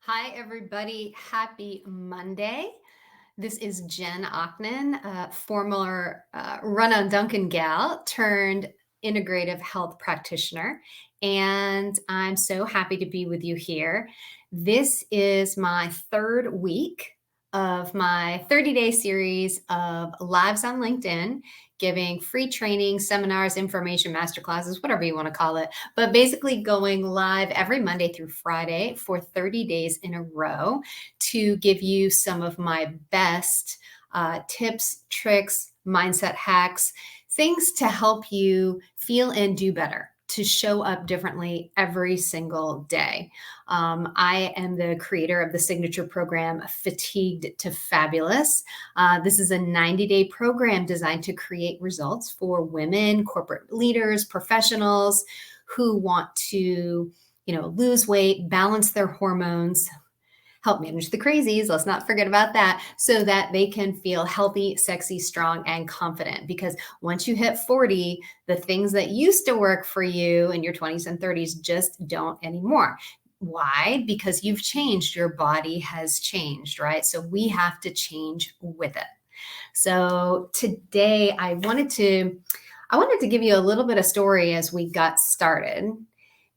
Hi, everybody. Happy Monday. This is Jen Ochnen, former Run on Duncan gal turned integrative health practitioner. And I'm so happy to be with you here. This is my third week of my 30-day series of lives on LinkedIn, giving free training, seminars, information, masterclasses, whatever you want to call it, but basically going live every Monday through Friday for 30 days in a row to give you some of my best tips, tricks, mindset hacks, things to help you feel and do better, to show up differently every single day. I am the creator of the signature program, Fatigued to Fabulous. This is a 90-day program designed to create results for women, corporate leaders, professionals who want to, lose weight, balance their hormones, help manage the crazies. Let's not forget about that, so that they can feel healthy, sexy, strong, and confident. Because once you hit 40, the things that used to work for you in your 20s and 30s just don't anymore. Why? Because you've changed. Your body has changed, right? So we have to change with it. So today I wanted to give you a little bit of story as we got started,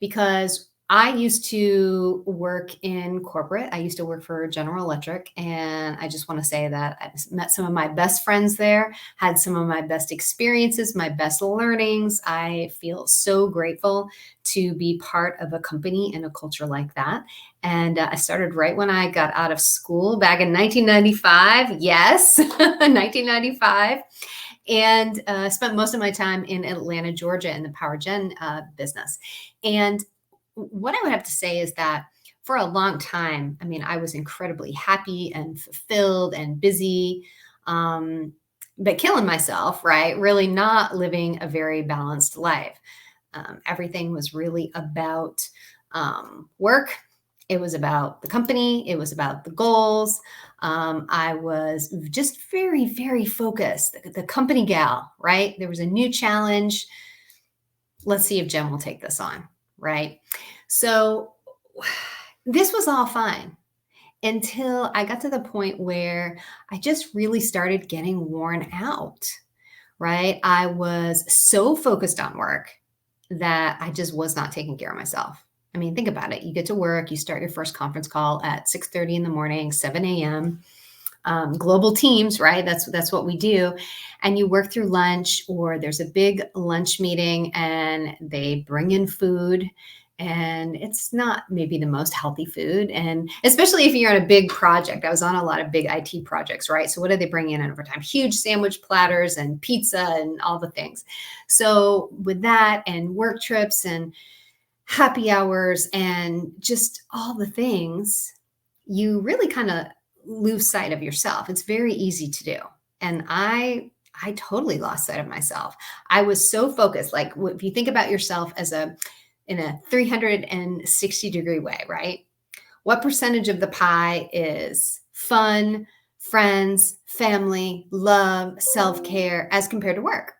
because I used to work in corporate. I used to work for General Electric. And I just want to say that I met some of my best friends there, had some of my best experiences, my best learnings. I feel so grateful to be part of a company and a culture like that. And I started right when I got out of school back in 1995. Yes, 1995. And spent most of my time in Atlanta, Georgia, in the power gen business. And what I would have to say is that for a long time, I was incredibly happy and fulfilled and busy, but killing myself, right? Really not living a very balanced life. Everything was really about work. It was about the company. It was about the goals. I was just very, very focused. The company gal, right? There was a new challenge. Let's see if Jen will take this on, right? So this was all fine until I got to the point where I just really started getting worn out, right? I was so focused on work that I just was not taking care of myself. Think about it. You get to work, you start your first conference call at 6:30 in the morning, 7 a.m. Global teams, right? That's what we do. And you work through lunch, or there's a big lunch meeting and they bring in food, and it's not maybe the most healthy food. And especially if you're on a big project, I was on a lot of big IT projects, right? So what do they bring in over time? Huge sandwich platters and pizza and all the things. So with that and work trips and happy hours and just all the things, you really kind of lose sight of yourself. It's very easy to do. And I totally lost sight of myself. I was so focused. Like, if you think about yourself as in a 360-degree way, right? What percentage of the pie is fun, friends, family, love, self-care as compared to work?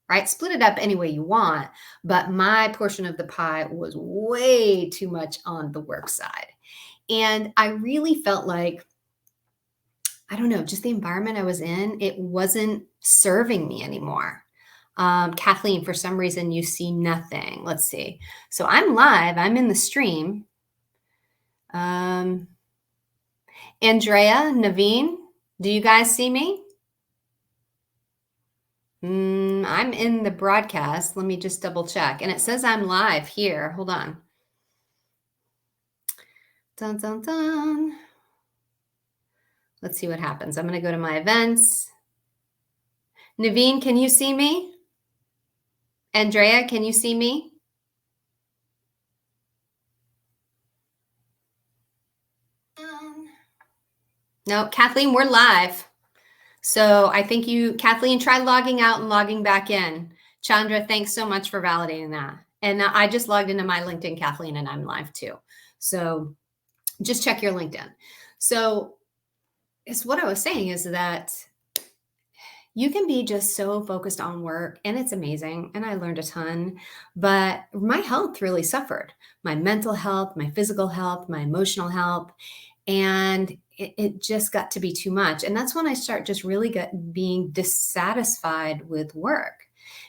Right? Split it up any way you want. But my portion of the pie was way too much on the work side. And I really felt like, I don't know, just the environment I was in, it wasn't serving me anymore. Kathleen, for some reason, you see nothing. Let's see. So I'm live. I'm in the stream. Andrea, Naveen, do you guys see me? I'm in the broadcast. Let me just double check. And it says I'm live here. Hold on. Dun, dun, dun. Let's see what happens. I'm going to go to my events. Naveen, can you see me? Andrea, can you see me? No, Kathleen, we're live. So I think Kathleen, try logging out and logging back in. Chandra, thanks so much for validating that. And I just logged into my LinkedIn, Kathleen, and I'm live too. So just check your LinkedIn. So it's what I was saying is that You can be just so focused on work, and it's amazing. And I learned a ton, but my health really suffered, my mental health, my physical health, my emotional health. And it just got to be too much. And that's when I start just really being dissatisfied with work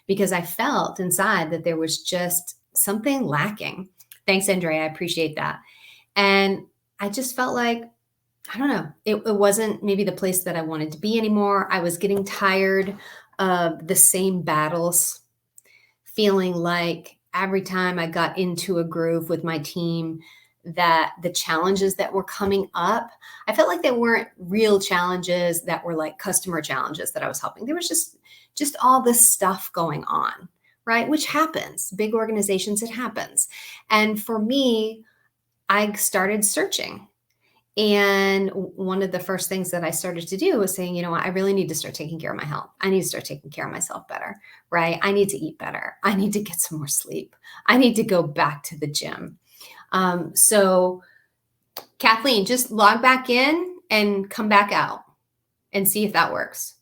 because I felt inside that there was just something lacking. Thanks, Andrea. I appreciate that. And I just felt like, I don't know, it wasn't maybe the place that I wanted to be anymore. I was getting tired of the same battles, feeling like every time I got into a groove with my team, that the challenges that were coming up, I felt like they weren't real challenges that were like customer challenges that I was helping. There was just all this stuff going on, right? Which happens. Big organizations, it happens. And for me, I started searching. And one of the first things that I started to do was saying, you know what, I really need to start taking care of my health. I need to start taking care of myself better, right? I need to eat better. I need to get some more sleep. I need to go back to the gym. So Kathleen, just log back in and come back out and see if that works.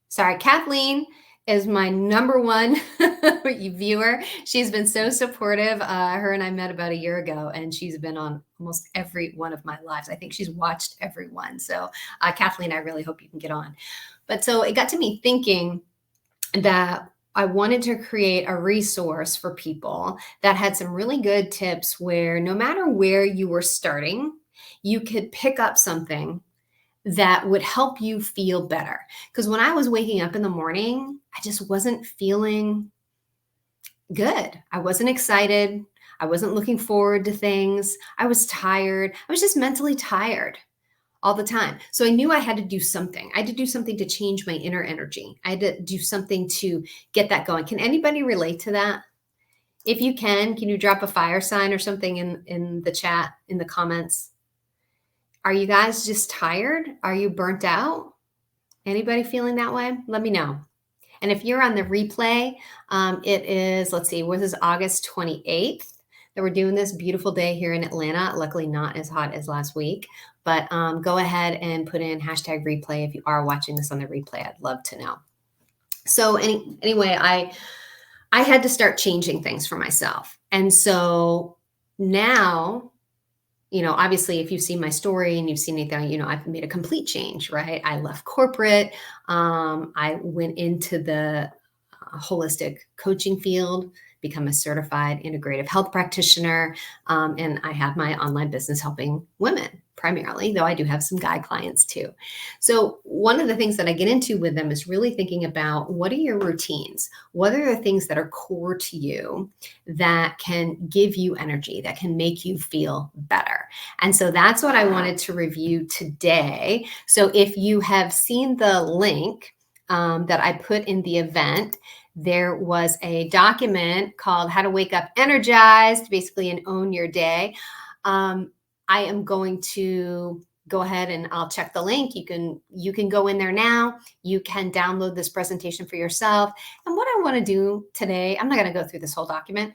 Sorry, Kathleen is my number one viewer. She's been so supportive. Her and I met about a year ago, and she's been on almost every one of my lives. I think she's watched every one. So Kathleen, I really hope you can get on. But so it got to me thinking that I wanted to create a resource for people that had some really good tips where no matter where you were starting, you could pick up something that would help you feel better. Because when I was waking up in the morning, I just wasn't feeling good. I wasn't excited. I wasn't looking forward to things. I was tired. I was just mentally tired all the time. So I knew I had to do something. I had to do something to change my inner energy. I had to do something to get that going. Can anybody relate to that? If you can you drop a fire sign or something in the chat, in the comments? Are you guys just tired? Are you burnt out? Anybody feeling that way? Let me know. And if you're on the replay, it is, let's see, this is August 28th that we're doing this beautiful day here in Atlanta. Luckily not as hot as last week, but go ahead and put in hashtag replay if you are watching this on the replay. I'd love to know. So anyway, I had to start changing things for myself. And so now, obviously, if you've seen my story and you've seen anything, I've made a complete change, right? I left corporate. I went into the holistic coaching field, become a certified integrative health practitioner. And I have my online business helping women primarily, though I do have some guy clients too. So one of the things that I get into with them is really thinking about, what are your routines? What are the things that are core to you that can give you energy, that can make you feel better? And so that's what I wanted to review today. So if you have seen the link that I put in the event, there was a document called How to Wake Up Energized, basically, and own your day. I am going to go ahead and I'll check the link. You can go in there now. You can download this presentation for yourself. And what I want to do today, I'm not going to go through this whole document,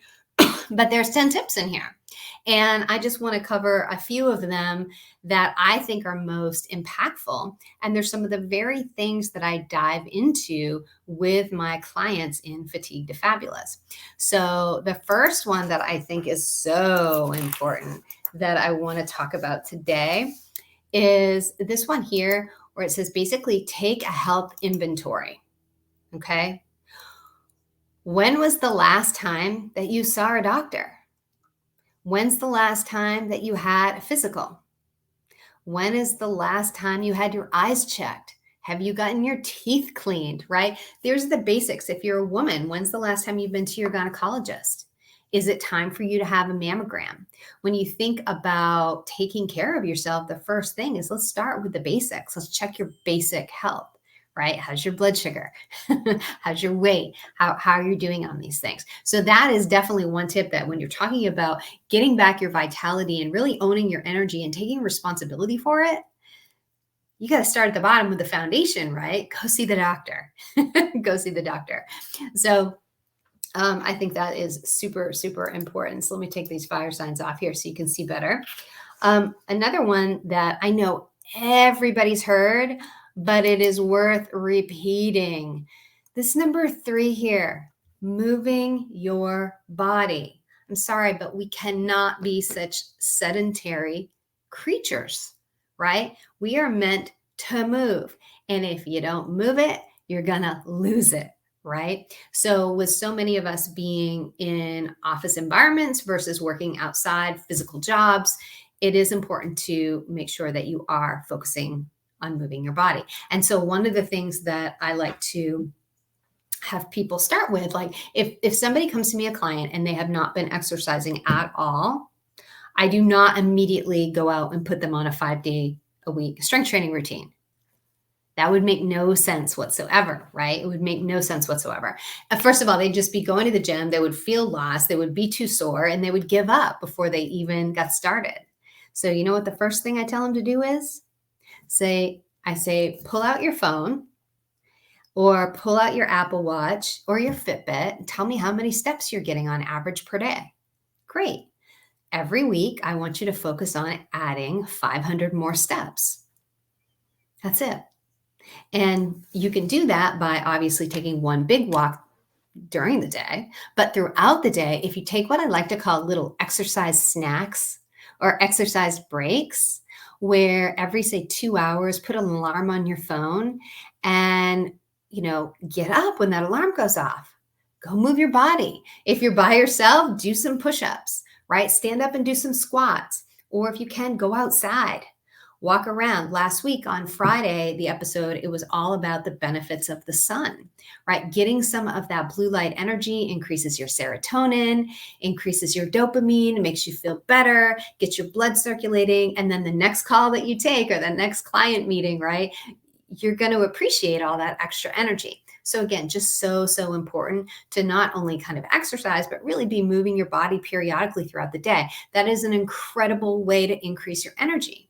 but there's 10 tips in here. And I just want to cover a few of them that I think are most impactful. And there's some of the very things that I dive into with my clients in Fatigue to Fabulous. So the first one that I think is so important that I want to talk about today is this one here, where it says basically take a health inventory. Okay. When was the last time that you saw a doctor? When's the last time that you had a physical? When is the last time you had your eyes checked? Have you gotten your teeth cleaned, right? There's the basics. If you're a woman, when's the last time you've been to your gynecologist? Is it time for you to have a mammogram? When you think about taking care of yourself, the first thing is, let's start with the basics. Let's check your basic health, right? How's your blood sugar? How's your weight? How are you doing on these things? So that is definitely one tip, that when you're talking about getting back your vitality and really owning your energy and taking responsibility for it, you got to start at the bottom with the foundation, right? Go see the doctor. Go see the doctor. So I think that is super, super important. So let me take these fire signs off here so you can see better. Another one that I know everybody's heard, but it is worth repeating. This number 3 here, moving your body. I'm sorry, but we cannot be such sedentary creatures, right? We are meant to move. And if you don't move it, you're going to lose it, right? So, with so many of us being in office environments versus working outside physical jobs, it is important to make sure that you are focusing on moving your body. And so, one of the things that I like to have people start with, like if somebody comes to me, a client, and they have not been exercising at all, I do not immediately go out and put them on a 5-day a week strength training routine. That would make no sense whatsoever, right? It would make no sense whatsoever. First of all, they'd just be going to the gym. They would feel lost. They would be too sore, and they would give up before they even got started. So, you know what the first thing I tell them to do is? I say, pull out your phone or pull out your Apple Watch or your Fitbit and tell me how many steps you're getting on average per day. Great. Every week, I want you to focus on adding 500 more steps. That's it. And you can do that by obviously taking one big walk during the day. But throughout the day, if you take what I like to call little exercise snacks or exercise breaks, where every, say, 2 hours, put an alarm on your phone and, get up when that alarm goes off. Go move your body. If you're by yourself, do some push-ups, right? Stand up and do some squats. Or if you can, go outside. Walk around. Last week on Friday, the episode, it was all about the benefits of the sun, right? Getting some of that blue light energy increases your serotonin, increases your dopamine, makes you feel better, gets your blood circulating. And then the next call that you take or the next client meeting, right? You're going to appreciate all that extra energy. So again, just so important to not only kind of exercise, but really be moving your body periodically throughout the day. That is an incredible way to increase your energy.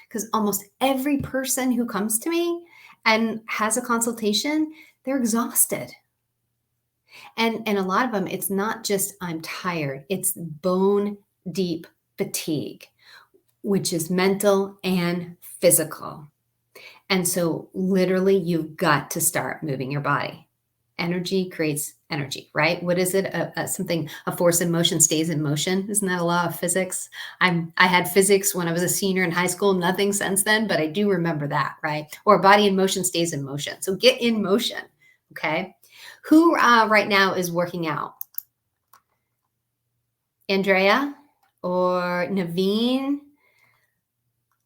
Because almost every person who comes to me and has a consultation, they're exhausted. And a lot of them, it's not just I'm tired, it's bone deep fatigue, which is mental and physical. And so literally you've got to start moving your body. Energy creates energy, right? What is it? A force in motion stays in motion. Isn't that a law of physics? I had physics when I was a senior in high school, nothing since then, but I do remember that, right? Or body in motion stays in motion. So get in motion, okay? Who right now is working out? Andrea or Naveen?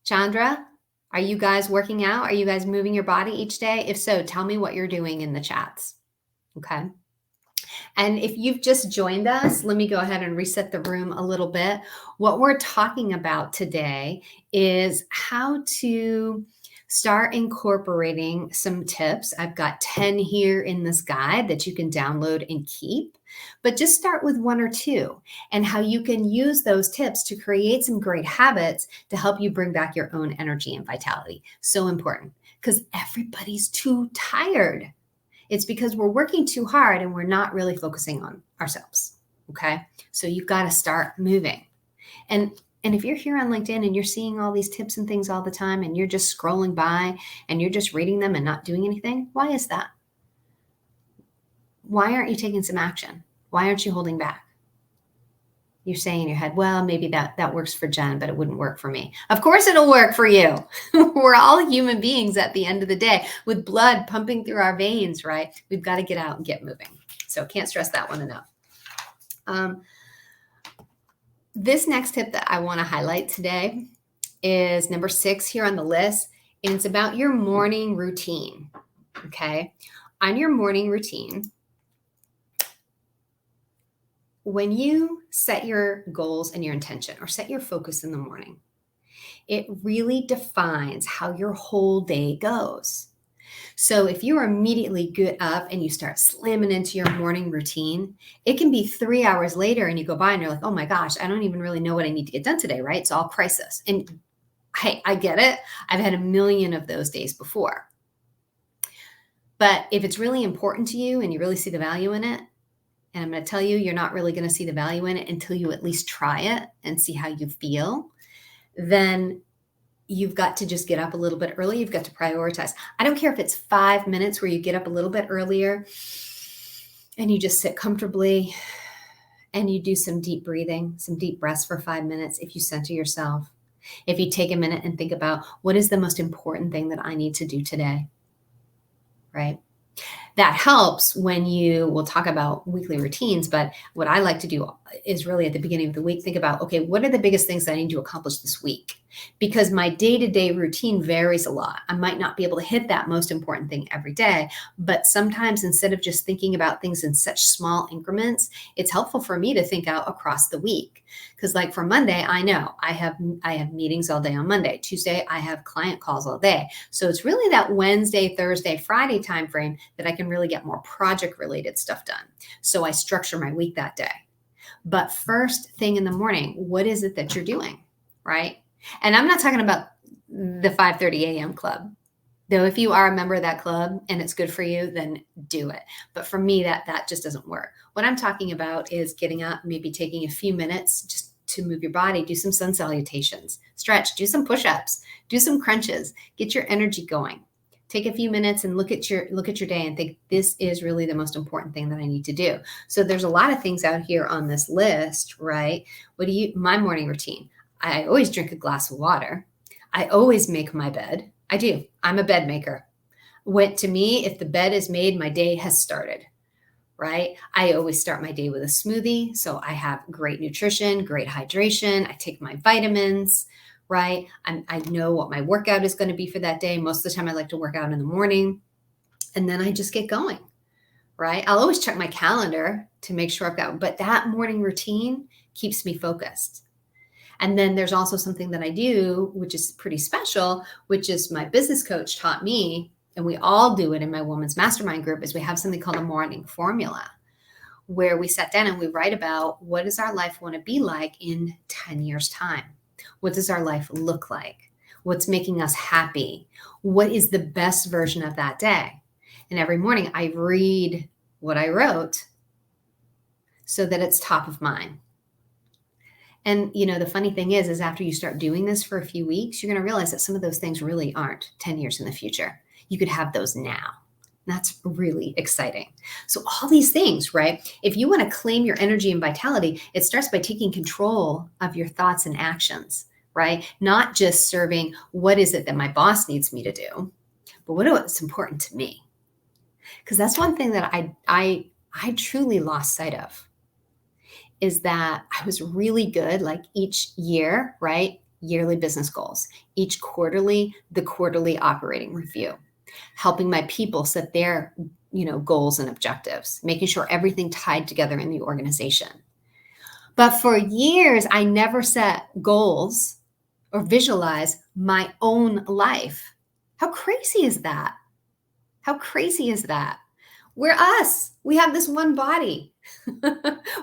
Chandra? Are you guys working out? Are you guys moving your body each day? If so, tell me what you're doing in the chats. Okay. And if you've just joined us, let me go ahead and reset the room a little bit. What we're talking about today is how to start incorporating some tips. I've got 10 here in this guide that you can download and keep, but just start with 1 or 2 and how you can use those tips to create some great habits to help you bring back your own energy and vitality. So important because everybody's too tired. It's because we're working too hard and we're not really focusing on ourselves. Okay. So you've got to start moving. And if you're here on LinkedIn and you're seeing all these tips and things all the time and you're just scrolling by and you're just reading them and not doing anything, why is that? Why aren't you taking some action? Why aren't you holding back? You're saying in your head, well, maybe that works for Jen, but it wouldn't work for me. Of course it'll work for you. We're all human beings at the end of the day with blood pumping through our veins, right? We've got to get out and get moving. So can't stress that one enough. This next tip that I want to highlight today is number 6 here on the list, and it's about your morning routine. Okay. On your morning routine, when you set your goals and your intention or set your focus in the morning, it really defines how your whole day goes. So if you immediately get up and you start slamming into your morning routine, it can be 3 hours later and you go by and you're like, oh my gosh, I don't even really know what I need to get done today, right? It's all crisis. And hey, I get it. I've had a million of those days before. But if it's really important to you and you really see the value in it, and I'm going to tell you, you're not really going to see the value in it until you at least try it and see how you feel, then you've got to just get up a little bit early. You've got to prioritize. I don't care if it's 5 minutes where you get up a little bit earlier and you just sit comfortably and you do some deep breathing, some deep breaths for 5 minutes. If you center yourself, if you take a minute and think about what is the most important thing that I need to do today, right? That helps when we'll talk about weekly routines, but what I like to do is really at the beginning of the week, think about, okay, what are the biggest things that I need to accomplish this week? Because my day-to-day routine varies a lot. I might not be able to hit that most important thing every day, but sometimes instead of just thinking about things in such small increments, it's helpful for me to think out across the week. Because like for Monday, I know I have meetings all day on Monday. Tuesday, I have client calls all day. So it's really that Wednesday, Thursday, Friday timeframe that I can really get more project-related stuff done. So I structure my week that day. But first thing in the morning, what is it that you're doing, right? And I'm not talking about the 5:30 a.m. club. Though if you are a member of that club and it's good for you, then do it. But for me, that just doesn't work. What I'm talking about is getting up, maybe taking a few minutes just to move your body, do some sun salutations, stretch, do some push-ups, do some crunches, get your energy going. Take a few minutes and look at your day and think, this is really the most important thing that I need to do. So there's a lot of things out here on this list, right? My morning routine. I always drink a glass of water. I always make my bed. I do. I'm a bed maker. To me, if the bed is made, my day has started, right? I always start my day with a smoothie. So I have great nutrition, great hydration. I take my vitamins, right? I know what my workout is going to be for that day. Most of the time I like to work out in the morning and then I just get going, right? I'll always check my calendar to make sure I've got, but that morning routine keeps me focused. And then there's also something that I do, which is pretty special, which is my business coach taught me, and we all do it in my women's mastermind group, is we have something called a morning formula, where we sit down and we write about what does our life want to be like in 10 years' time? What does our life look like? What's making us happy? What is the best version of that day? And every morning I read what I wrote so that it's top of mind. And, the funny thing is after you start doing this for a few weeks, you're going to realize that some of those things really aren't 10 years in the future. You could have those now. That's really exciting. So all these things, right? If you want to claim your energy and vitality, it starts by taking control of your thoughts and actions, right? Not just serving what is it that my boss needs me to do, but what's important to me. Because that's one thing that I truly lost sight of, is that I was really good, like each year, right? Yearly business goals, each quarterly, the quarterly operating review, helping my people set their, goals and objectives, making sure everything tied together in the organization. But for years, I never set goals or visualize my own life. How crazy is that? How crazy is that? We're us. We have this one body.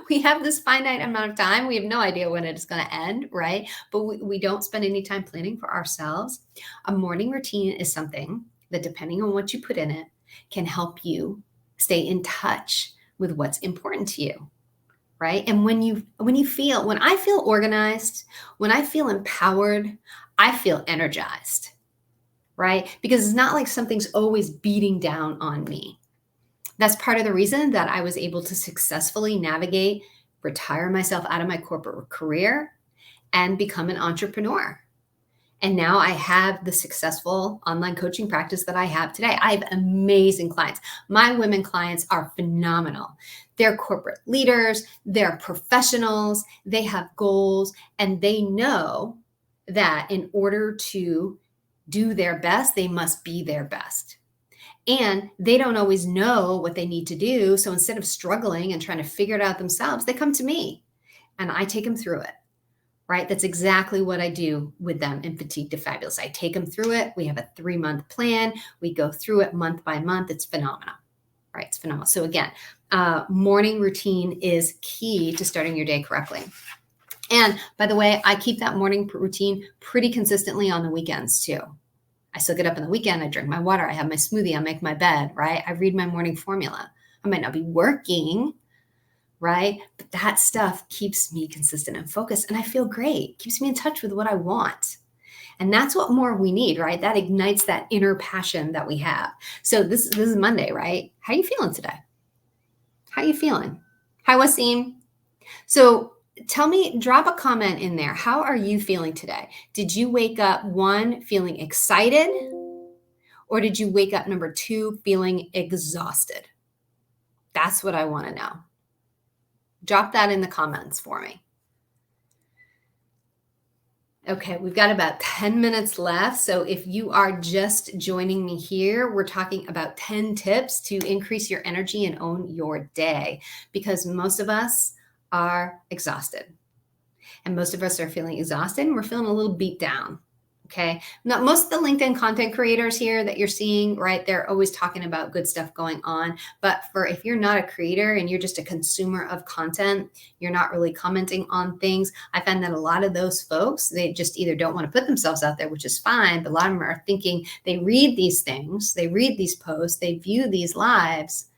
We have this finite amount of time. We have no idea when it's going to end, right? But we don't spend any time planning for ourselves. A morning routine is something that, depending on what you put in it, can help you stay in touch with what's important to you, right? And when I feel organized, when I feel empowered, I feel energized, right? Because it's not like something's always beating down on me. That's part of the reason that I was able to successfully navigate, retire myself out of my corporate career, and become an entrepreneur. And now I have the successful online coaching practice that I have today. I have amazing clients. My women clients are phenomenal. They're corporate leaders, they're professionals, they have goals, and they know that in order to do their best, they must be their best. And they don't always know what they need to do. So instead of struggling and trying to figure it out themselves, they come to me and I take them through it, right? That's exactly what I do with them in Fatigue to Fabulous. I take them through it. We have a 3-month plan. We go through it month by month. It's phenomenal, right? It's phenomenal. So again, morning routine is key to starting your day correctly. And by the way, I keep that morning routine pretty consistently on the weekends too. I still get up on the weekend, I drink my water, I have my smoothie, I make my bed, right? I read my morning formula. I might not be working, right? But that stuff keeps me consistent and focused, and I feel great. Keeps me in touch with what I want. And that's what more we need, right? That ignites that inner passion that we have. So this is Monday, right? How are you feeling today? How are you feeling? Hi, Wasim. So tell me, drop a comment in there. How are you feeling today? Did you wake up, one, feeling excited? Or did you wake up, number two, feeling exhausted? That's what I want to know. Drop that in the comments for me. Okay, we've got about 10 minutes left. So if you are just joining me here, we're talking about 10 tips to increase your energy and own your day, because most of us are exhausted. And most of us are feeling exhausted and we're feeling a little beat down. Okay. Now, most of the LinkedIn content creators here that you're seeing, right, they're always talking about good stuff going on. But for if you're not a creator and you're just a consumer of content, you're not really commenting on things. I find that a lot of those folks, they just either don't want to put themselves out there, which is fine. But a lot of them are thinking they read these things, they read these posts, they view these lives,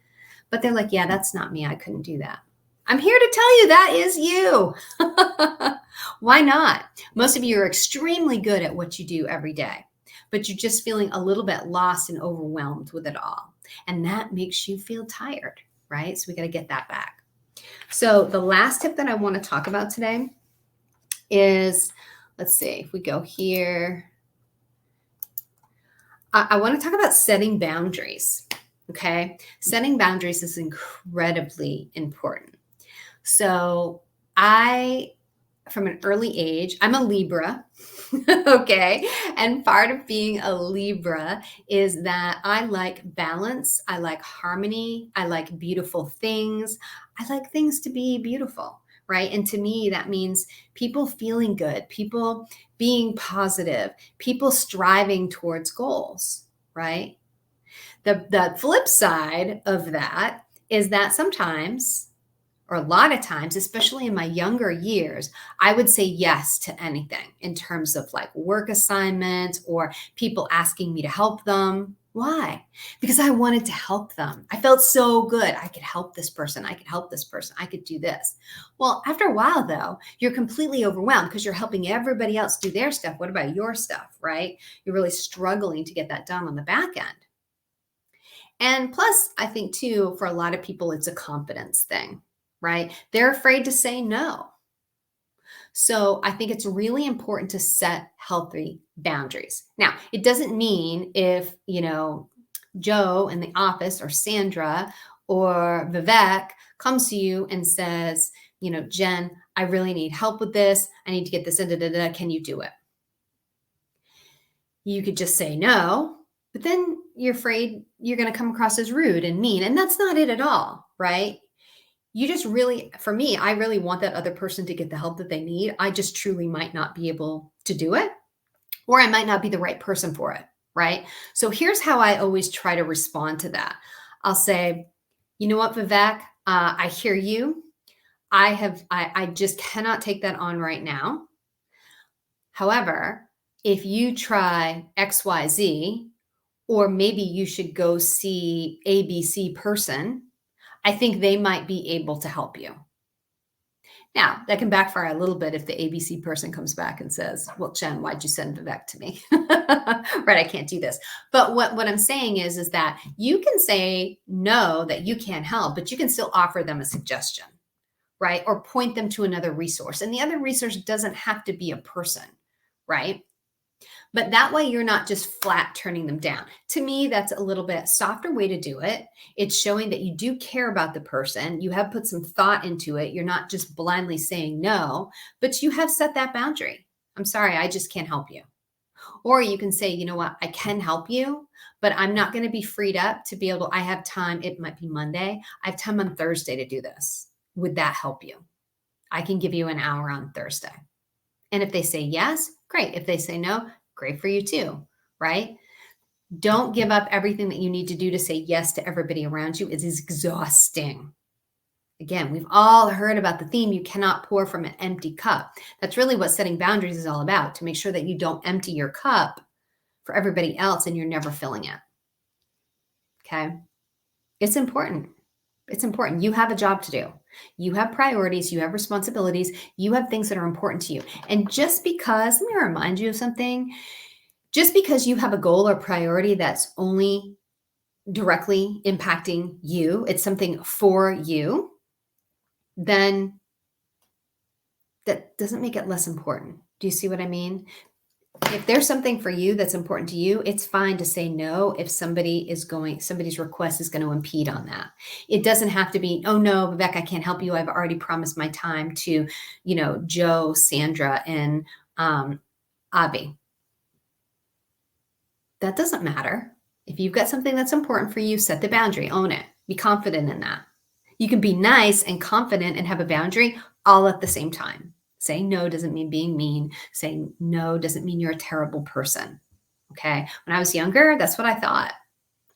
but they're like, yeah, that's not me. I couldn't do that. I'm here to tell you that is you. Why not? Most of you are extremely good at what you do every day, but you're just feeling a little bit lost and overwhelmed with it all. And that makes you feel tired, right? So we got to get that back. So the last tip that I want to talk about today is, let's see, if we go here, I want to talk about setting boundaries. Okay. Setting boundaries is incredibly important. So from an early age, I'm a Libra. Okay. And part of being a Libra is that I like balance. I like harmony. I like beautiful things. I like things to be beautiful. Right. And to me, that means people feeling good, people being positive, people striving towards goals. Right. The flip side of that is that sometimes, or a lot of times, especially in my younger years, I would say yes to anything in terms of like work assignments or people asking me to help them. Why? Because I wanted to help them. I felt so good. I could help this person. I could help this person. I could do this. Well, after a while, though, you're completely overwhelmed because you're helping everybody else do their stuff. What about your stuff, right? You're really struggling to get that done on the back end. And plus, I think too, for a lot of people, it's a confidence thing, right? They're afraid to say no. So I think it's really important to set healthy boundaries. Now, it doesn't mean if, Joe in the office or Sandra or Vivek comes to you and says, Jen, I really need help with this. I need to get this, can you do it? You could just say no, but then you're afraid you're going to come across as rude and mean. And that's not it at all, right? You just really, for me, I really want that other person to get the help that they need. I just truly might not be able to do it, or I might not be the right person for it, right? So here's how I always try to respond to that. I'll say, you know what, Vivek, I hear you. I just cannot take that on right now. However, if you try XYZ, or maybe you should go see ABC person, I think they might be able to help you. Now, that can backfire a little bit if the ABC person comes back and says, well, Jen, why'd you send Vivek to me? Right, I can't do this. But what I'm saying is that you can say no, that you can't help, but you can still offer them a suggestion, right? Or point them to another resource. And the other resource doesn't have to be a person, right? But that way you're not just flat turning them down. To me, that's a little bit softer way to do it. It's showing that you do care about the person. You have put some thought into it. You're not just blindly saying no, but you have set that boundary. I'm sorry, I just can't help you. Or you can say, you know what, I can help you, but I'm not going to be freed up to be able to, I have time. It might be Monday. I have time on Thursday to do this. Would that help you? I can give you an hour on Thursday. And if they say yes, great. If they say no, great for you too, right? Don't give up everything that you need to do to say yes to everybody around you. It is exhausting. Again, we've all heard about the theme, you cannot pour from an empty cup. That's really what setting boundaries is all about, to make sure that you don't empty your cup for everybody else and you're never filling it. Okay? It's important. It's important. You have a job to do. You have priorities, you have responsibilities, you have things that are important to you. And just because, let me remind you of something, just because you have a goal or priority that's only directly impacting you, it's something for you, then that doesn't make it less important. Do you see what I mean? If there's something for you that's important to you, it's fine to say no if somebody's request is going to impede on that. It doesn't have to be, oh no, Vivek, I can't help you. I've already promised my time to, Joe, Sandra, and Avi. That doesn't matter. If you've got something that's important for you, set the boundary, own it, be confident in that. You can be nice and confident and have a boundary all at the same time. Saying no doesn't mean being mean. Saying no doesn't mean you're a terrible person. Okay. When I was younger, that's what I thought.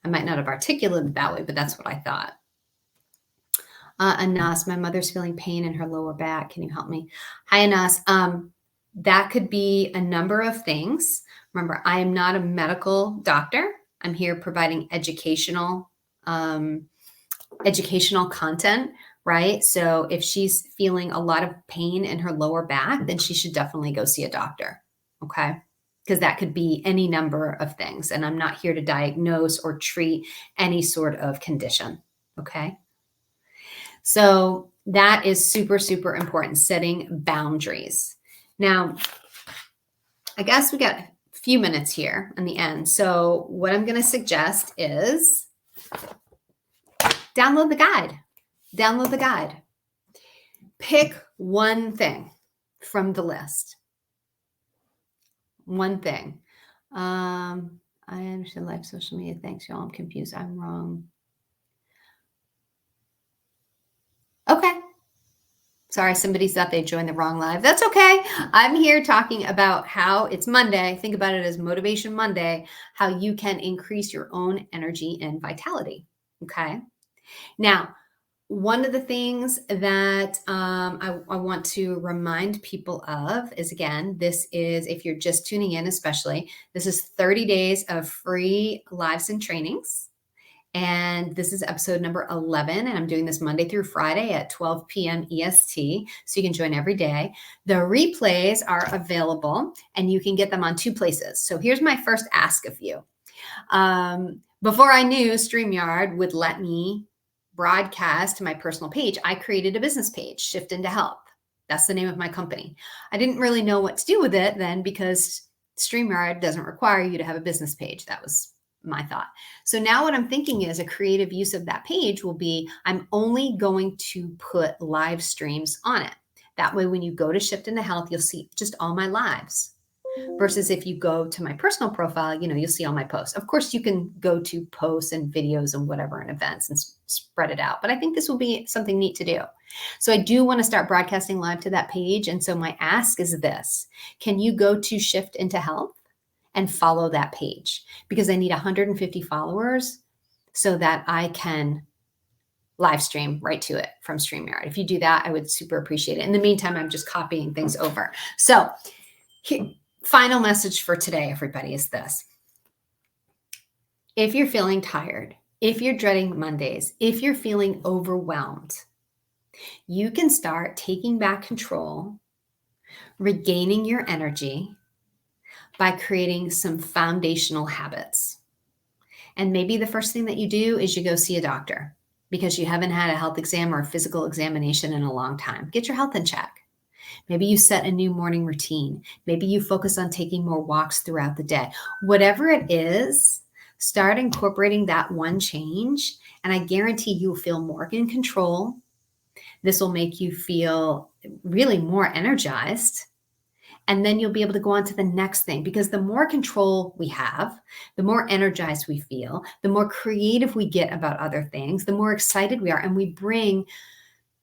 I might not have articulated it that way, but that's what I thought. Anas, my mother's feeling pain in her lower back. Can you help me? Hi, Anas. That could be a number of things. Remember, I am not a medical doctor. I'm here providing educational content, right? So if she's feeling a lot of pain in her lower back, then she should definitely go see a doctor, okay? Because that could be any number of things. And I'm not here to diagnose or treat any sort of condition, okay? So that is super, super important, setting boundaries. Now, I guess we got a few minutes here in the end. So what I'm going to suggest is download the guide. Download the guide. Pick one thing from the list. One thing. I understand live social media. Thanks, y'all. I'm confused. I'm wrong. Okay. Sorry, somebody thought they joined the wrong live. That's okay. I'm here talking about how it's Monday. Think about it as Motivation Monday, how you can increase your own energy and vitality. Okay. Now, one of the things that I want to remind people of is, again, this is, if you're just tuning in, especially, this is 30 days of free lives and trainings. And this is episode number 11. And I'm doing this Monday through Friday at 12 p.m. EST. So you can join every day. The replays are available and you can get them on two places. So here's my first ask of you. Before I knew StreamYard would let me broadcast to my personal page, I created a business page, Shift into Health. That's the name of my company. I didn't really know what to do with it then because StreamYard doesn't require you to have a business page. That was my thought. So now what I'm thinking is a creative use of that page will be, I'm only going to put live streams on it. That way, when you go to Shift into Health, you'll see just all my lives. Versus if you go to my personal profile, you'll see all my posts. Of course, you can go to posts and videos and whatever and events and spread it out. But I think this will be something neat to do. So I do want to start broadcasting live to that page. And so my ask is this. Can you go to Shift into Health and follow that page? Because I need 150 followers so that I can live stream right to it from StreamYard. If you do that, I would super appreciate it. In the meantime, I'm just copying things over. So final message for today, everybody, is this. If you're feeling tired, if you're dreading Mondays, if you're feeling overwhelmed, you can start taking back control, regaining your energy by creating some foundational habits. And maybe the first thing that you do is you go see a doctor because you haven't had a health exam or a physical examination in a long time. Get your health in check. Maybe you set a new morning routine. Maybe you focus on taking more walks throughout the day. Whatever it is, start incorporating that one change, and I guarantee you'll feel more in control. This will make you feel really more energized. And then you'll be able to go on to the next thing, because the more control we have, the more energized we feel, the more creative we get about other things, the more excited we are, and we bring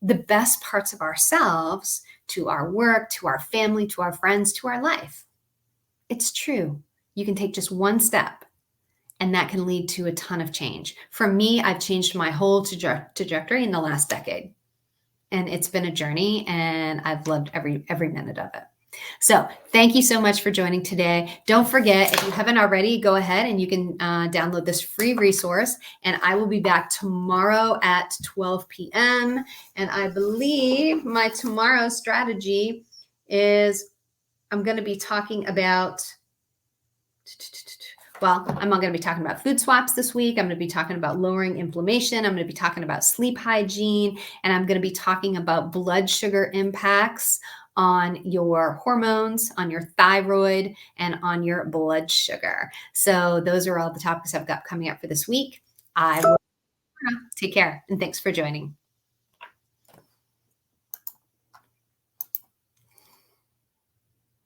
the best parts of ourselves to our work, to our family, to our friends, to our life. It's true. You can take just one step and that can lead to a ton of change. For me, I've changed my whole trajectory in the last decade. And it's been a journey and I've loved every minute of it. So thank you so much for joining today. Don't forget, if you haven't already, go ahead and you can download this free resource. And I will be back tomorrow at 12 p.m. And I believe my tomorrow strategy is I'm going to be talking about, well, I'm not going to be talking about food swaps this week. I'm going to be talking about lowering inflammation. I'm going to be talking about sleep hygiene, and I'm going to be talking about blood sugar impacts on your hormones, on your thyroid, and on your blood sugar. So those are all the topics I've got coming up for this week. I will take care, and thanks for joining.